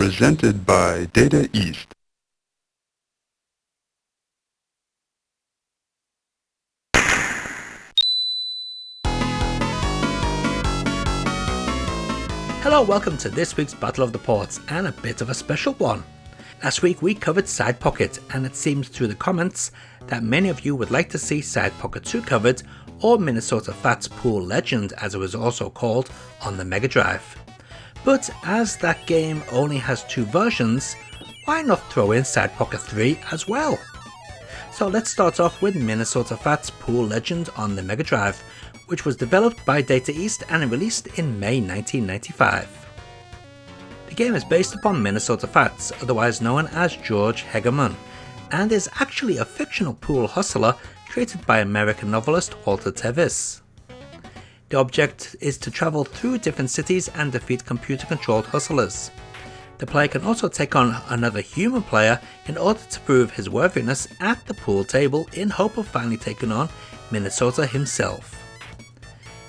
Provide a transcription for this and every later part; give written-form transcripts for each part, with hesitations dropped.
presented by Data East. Hello, welcome to this week's Battle of the Ports, and a bit of a special one. Last week we covered Side Pocket, and it seems through the comments that many of you would like to see Side Pocket 2 covered, or Minnesota Fat's Pool Legend as it was also called, on the Mega Drive. But as that game only has 2 versions, why not throw in Side Pocket 3 as well? So let's start off with Minnesota Fat's Pool Legend on the Mega Drive, which was developed by Data East and released in May 1995. The game is based upon Minnesota Fats, otherwise known as George Hegeman, and is actually a fictional pool hustler created by American novelist Walter Tevis. The object is to travel through different cities and defeat computer-controlled hustlers. The player can also take on another human player in order to prove his worthiness at the pool table in hope of finally taking on Minnesota himself.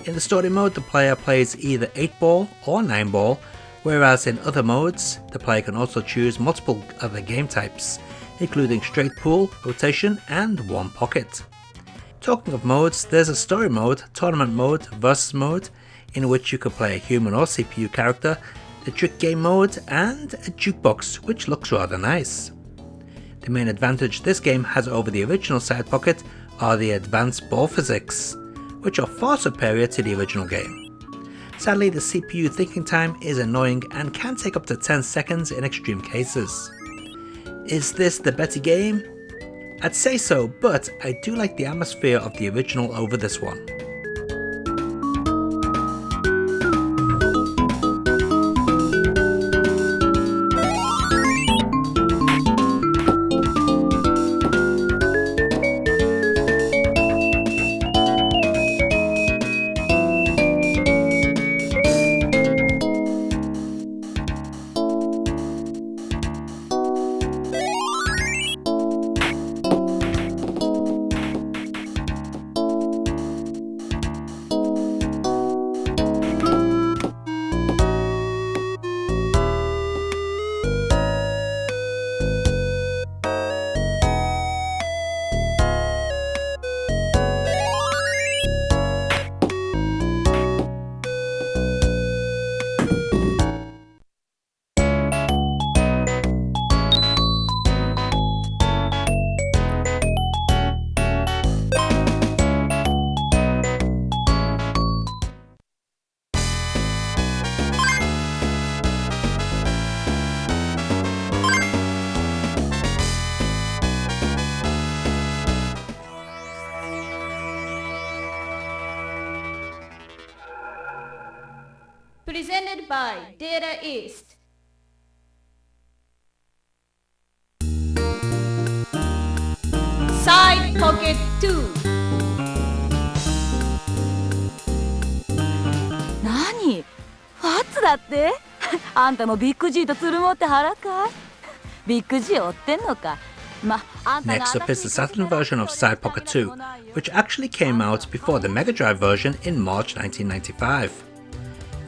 In the story mode, the player plays either 8-ball or 9-ball, whereas in other modes, the player can also choose multiple other game types, including straight pool, rotation, and one pocket. Talking of modes, there's a story mode, tournament mode, versus mode, in which you can play a human or CPU character, the trick game mode, and a jukebox, which looks rather nice. The main advantage this game has over the original Side Pocket are the advanced ball physics, which are far superior to the original game. Sadly, the CPU thinking time is annoying and can take up to 10 seconds in extreme cases. Is this the better game? I'd say so, but I do like the atmosphere of the original over this one. Presented by Data East. Side Pocket 2. 何？ファッツだって？あんたもビッグ G とつるもって腹か？ビッグ G 追ってんのか？Next up is the Saturn version of Side Pocket 2, which actually came out before the Mega Drive version in March 1995.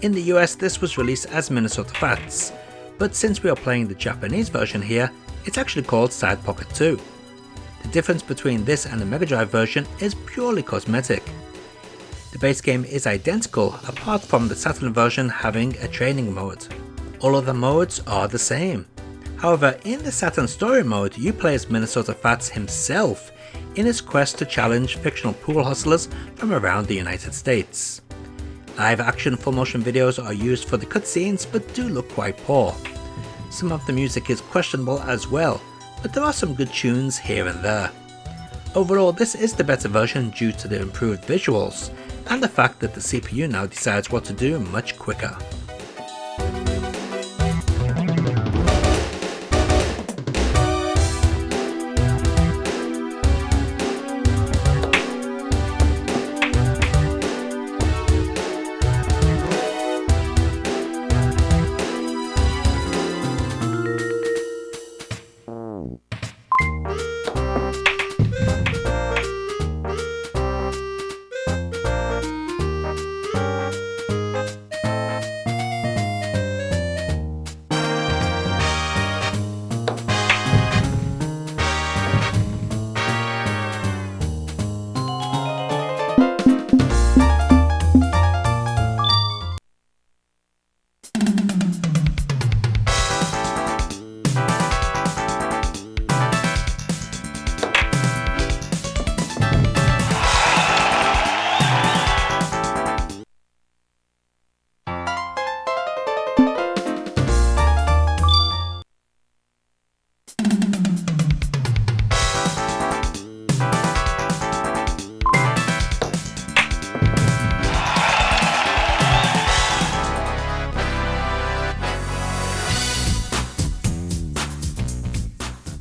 In the US, this was released as Minnesota Fats, but since we are playing the Japanese version here, it's actually called Side Pocket 2. The difference between this and the Mega Drive version is purely cosmetic. The base game is identical apart from the Saturn version having a training mode. All other modes are the same. However, in the Saturn story mode, you play as Minnesota Fats himself in his quest to challenge fictional pool hustlers from around the United States. Live action full motion videos are used for the cutscenes but do look quite poor. Some of the music is questionable as well, but there are some good tunes here and there. Overall, this is the better version due to the improved visuals, and the fact that the CPU now decides what to do much quicker.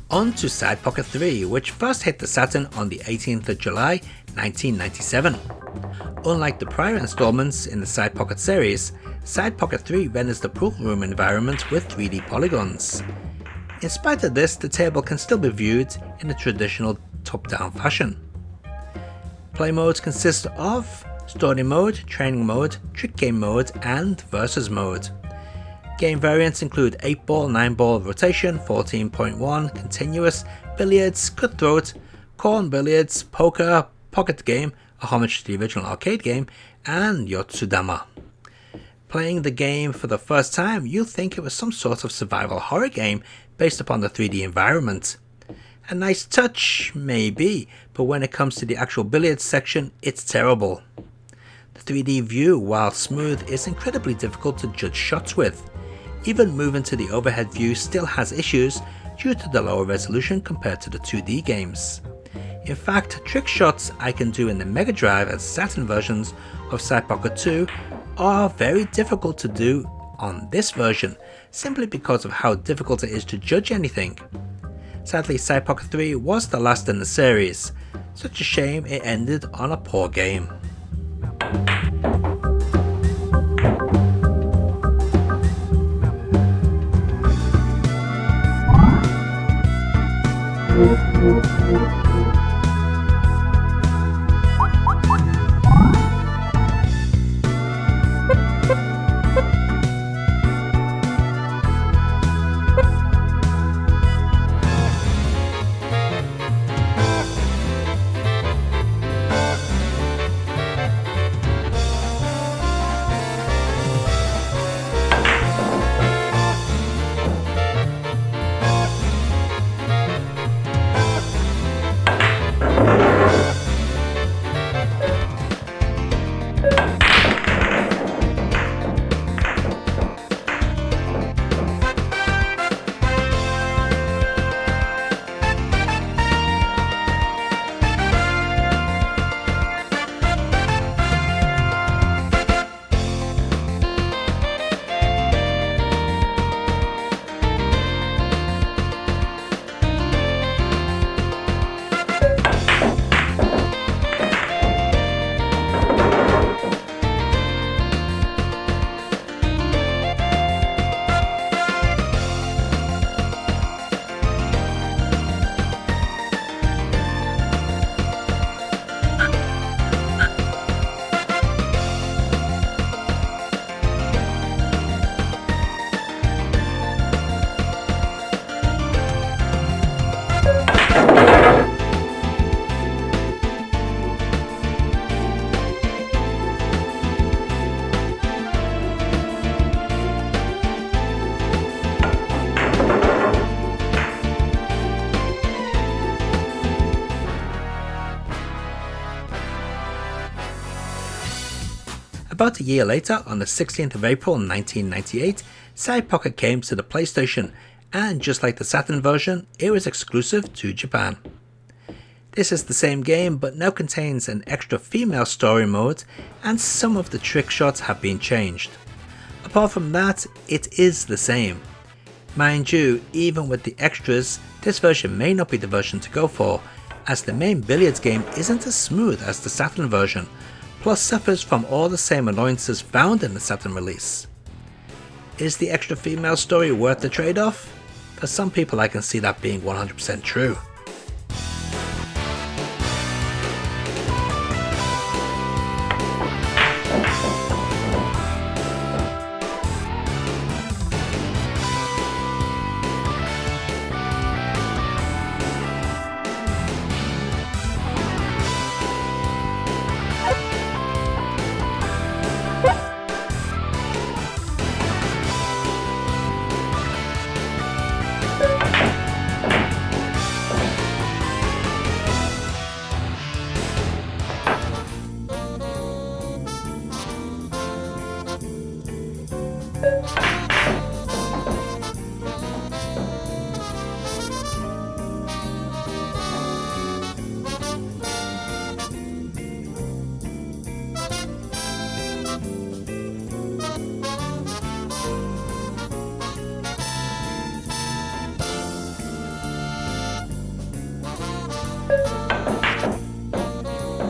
On to Side Pocket 3, which first hit the Saturn on the 18th of July 1997. Unlike the prior installments in the Side Pocket series, Side Pocket 3 renders the pool room environment with 3D polygons. In spite of this, the table can still be viewed in a traditional top-down fashion. Play modes consist of Story Mode, Training Mode, Trick Game Mode, and Versus Mode. Game variants include 8-ball, 9-ball, rotation, 14.1, continuous, billiards, cutthroat, corn billiards, poker, pocket game, a homage to the original arcade game, and Yotsudama. Playing the game for the first time, you'll think it was some sort of survival horror game based upon the 3D environment. A nice touch, maybe, but when it comes to the actual billiards section, it's terrible. The 3D view, while smooth, is incredibly difficult to judge shots with. Even moving to the overhead view still has issues due to the lower resolution compared to the 2D games. In fact, trick shots I can do in the Mega Drive and Saturn versions of Side Pocket 2 are very difficult to do on this version, simply because of how difficult it is to judge anything. Sadly, Side Pocket 3 was the last in the series. Such a shame it ended on a poor game. About a year later, on the 16th of April 1998, Side Pocket came to the PlayStation, and just like the Saturn version, it was exclusive to Japan. This is the same game, but now contains an extra female story mode, and some of the trick shots have been changed. Apart from that, it is the same. Mind you, even with the extras, this version may not be the version to go for, as the main billiards game isn't as smooth as the Saturn version, plus suffers from all the same annoyances found in the Saturn release. Is the extra female story worth the trade-off? For some people I can see that being 100% true.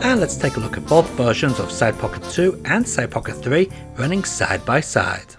And let's take a look at both versions of Side Pocket 2 and Side Pocket 3 running side by side.